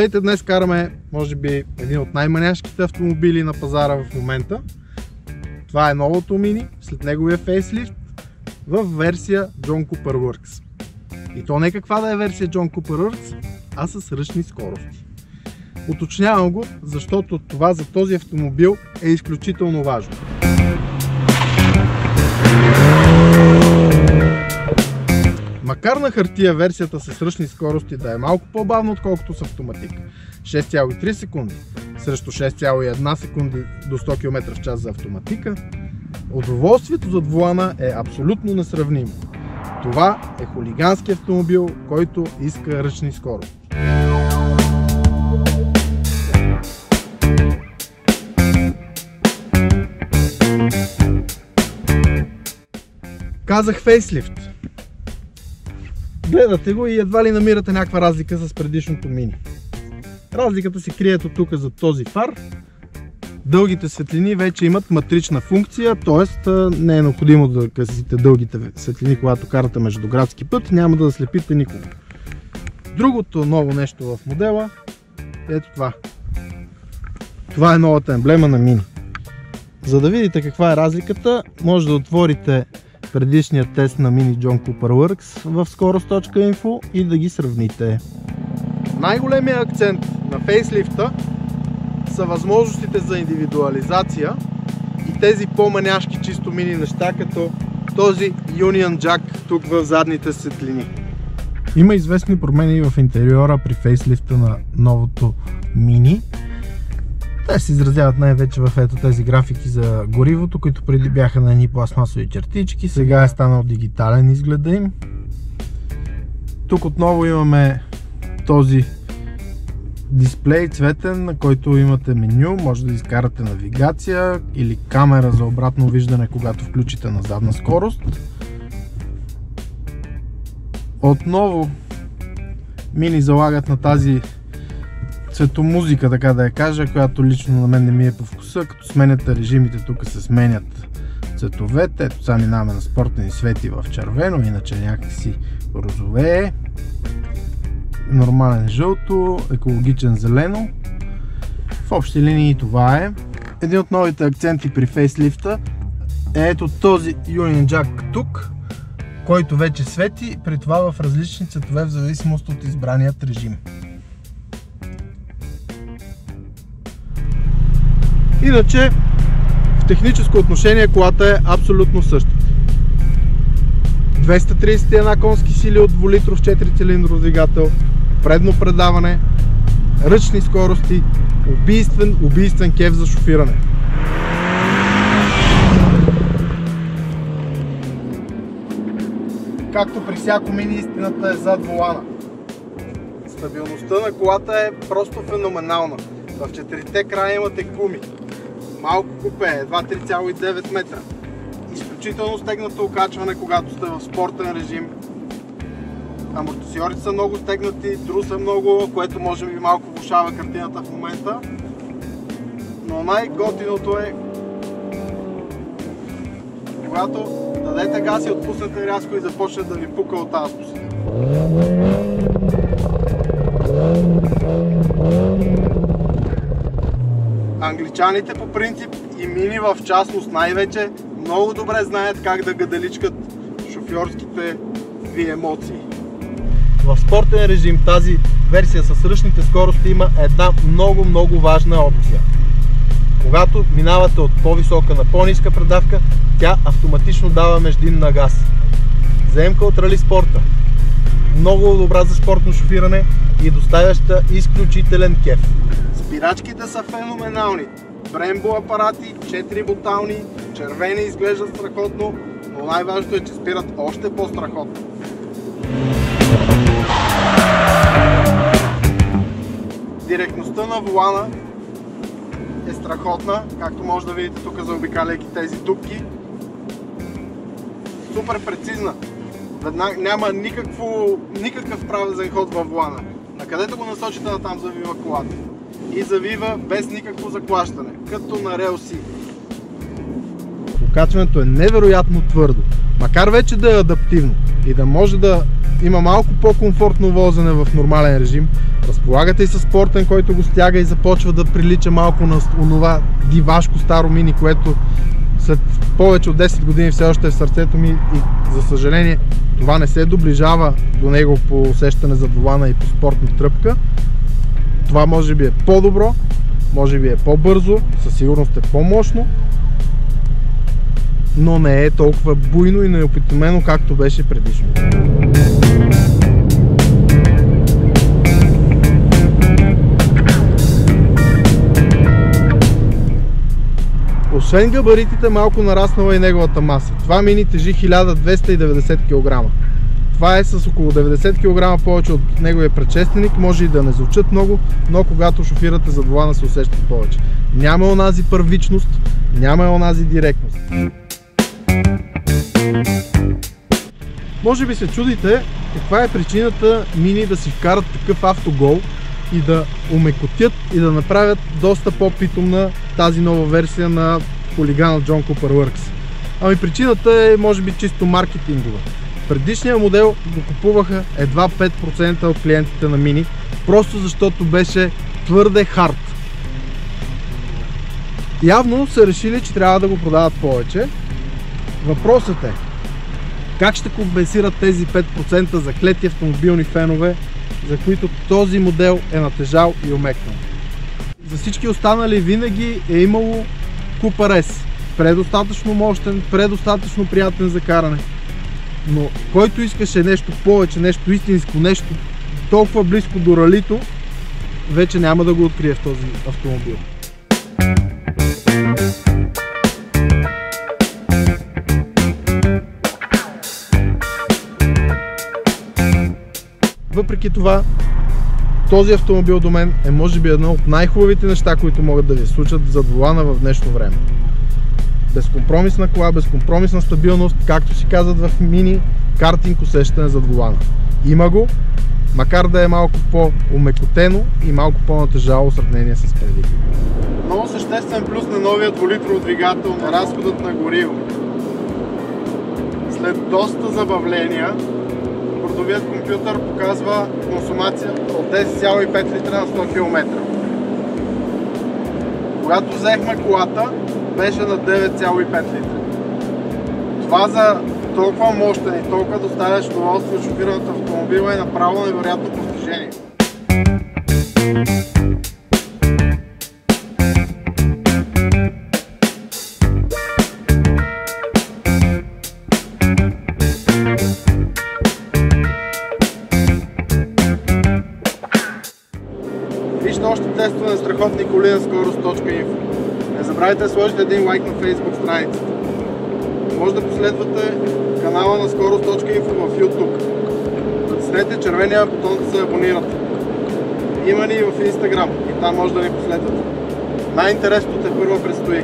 Здравейте, днес караме, може би, един от най-маняшките автомобили на пазара в момента. Това е новото Mini, след неговия фейслифт, в версия John Cooper Works. И то не каква да е версия John Cooper Works, а с ръчни скорости. Уточнявам го, защото това за този автомобил е изключително важно. Макар на хартия версията с ръчни скорости да е малко по-бавна, отколкото с автоматик, 6,3 секунди срещу 6,1 секунди до 100 км в час за автоматика, удоволствието зад волана е абсолютно несравнимо. Това е хулигански автомобил, който иска ръчни скорости. Казах фейслифт. Гледате го и едва ли намирате някаква разлика с предишното Mini. Разликата се крие тук за този фар. Дългите светлини вече имат матрична функция, т.е. не е необходимо да късите дългите светлини, когато карате междуградски път, няма да заслепите никого. Другото ново нещо в модела е ето това. Това е новата емблема на Mini. За да видите каква е разликата, може да отворите предишния тест на Mini John Cooper Works в скорост.info и да ги сравните. Най-големият акцент на фейслифта са възможностите за индивидуализация и тези по-маняшки чисто мини неща, като този Union Jack тук в задните светлини. Има известни промени в интериора при фейслифта на новото Mini. Те се изразяват най-вече в ето тези графики за горивото, които преди бяха на едни пластмасови чертички. Сега е станал дигитален изгледа им. Тук отново имаме този дисплей цветен, на който имате меню, може да изкарате навигация или камера за обратно виждане, когато включите на задна скорост. Отново Mini залагат на тази цветомузика, така да я кажа, която лично на мен не ми е по вкуса. Като сменяте режимите, тук се сменят цветовете. Ето сега минаваме на спортни свети в червено, иначе някакси розовее. Нормален жълто, екологичен зелено. В общи линии това е. Един от новите акценти при фейслифта е ето този Union Jack тук, който вече свети, при това в различни цветове в зависимост от избраният режим. Иначе в техническо отношение колата е абсолютно същата. 231 конски сили от 2 литров 4-цилиндров двигател, предно предаване, ръчни скорости, убийствен кеф за шофиране. Както при всяко Mini, истината е зад волана. Стабилността на колата е просто феноменална. В четирите края имате гуми. Малко купе, едва 3,9 метра. Изключително стегнато окачване, когато сте в спортен режим. Амортисьорите са много стегнати, труса много, което може би малко влошава картината в момента. Но най-готиното е, когато дадете газ и отпуснете рязко и започне да ви пука от тази посока. Англичаните по принцип и Mini в частност най-вече много добре знаят как да гаделичкат шофьорските ви емоции. В спортен режим тази версия с ръчните скорости има една много важна опция. Когато минавате от по-висока на по-ниска предавка, тя автоматично дава междинна газ. Заемка от рали спорта. Много добра за спортно шофиране и доставяща изключителен кеф. Спирачките са феноменални. Brembo апарати, 4 бутални, червени, изглеждат страхотно, но най-важното е, че спират още по-страхотно. Директността на волана е страхотна, както може да видите тук, заобикаляйки тези дупки. Супер прецизна. Няма никакъв правилен ход във волана. Накъдето го насочите, натам завива колата. И завива без никакво заклащане, като на релси. Окачването е невероятно твърдо, макар вече да е адаптивно и да може да има малко по-комфортно возене в нормален режим. Разполагате и със спортен, който го стяга и започва да прилича малко на онова дивашко старо мини, което след повече от 10 години все още е в сърцето ми и за съжаление това не се доближава до него по усещане за волана и по спортна тръпка. Това може би е по-добро, може би е по-бързо, със сигурност е по-мощно, но не е толкова буйно и неопитомено, както беше предишно. Освен габаритите, малко нараснала и неговата маса. Това мини тежи 1290 кг. Това е с около 90 кг повече от неговия предшественик. Може и да не звучат много, но когато шофирате зад волана се усещат повече. Няма онази първичност, няма онази директност. Може би се чудите каква е причината мини да си вкарат такъв автогол и да омекотят и да направят доста по-питомна тази нова версия на Polygon от John Cooper Works. Ами причината е може би чисто маркетингова. Предишния модел го купуваха едва 5% от клиентите на Mini, просто защото беше твърде хард. Явно са решили, че трябва да го продават повече. Въпросът е как ще компенсират тези 5% за клети автомобилни фенове, за които този модел е натежал и омекнал. За всички останали винаги е имало Cooper S. Предостатъчно мощен, предостатъчно приятен за каране. Но който искаше нещо повече, нещо истинско, нещо толкова близко до ралито, вече няма да го открие в този автомобил. Въпреки това, този автомобил до мен е може би едно от най-хубавите неща, които могат да ви случат зад волана в днешно време. Безкомпромисна кола, безкомпромисна стабилност, както си казват в Mini, картинг усещане зад волана. Има го, макар да е малко по-омекотено и малко по-натежало в сравнение с преди. Много съществен плюс на новия 2-литров двигател е разходът на гориво. След доста забавления, бордовият компютър показва консумация от 10,5 литра на 100 км. Когато взехме колата, беше на 9,5 литра. Това за толкова мощен и толкова доставящ удоволствие от шофираната автомобила е направо невероятно постижение. Вижте още тестове на страхотни коли на скорост.info. Не забравяйте да сложите един лайк на Facebook страницата. Може да последвате канала на скорост.info в YouTube. Натиснете червения бутон да се абонирате. Има ни и в Instagram и там може да ни последвате. Най-интересното те първо предстои.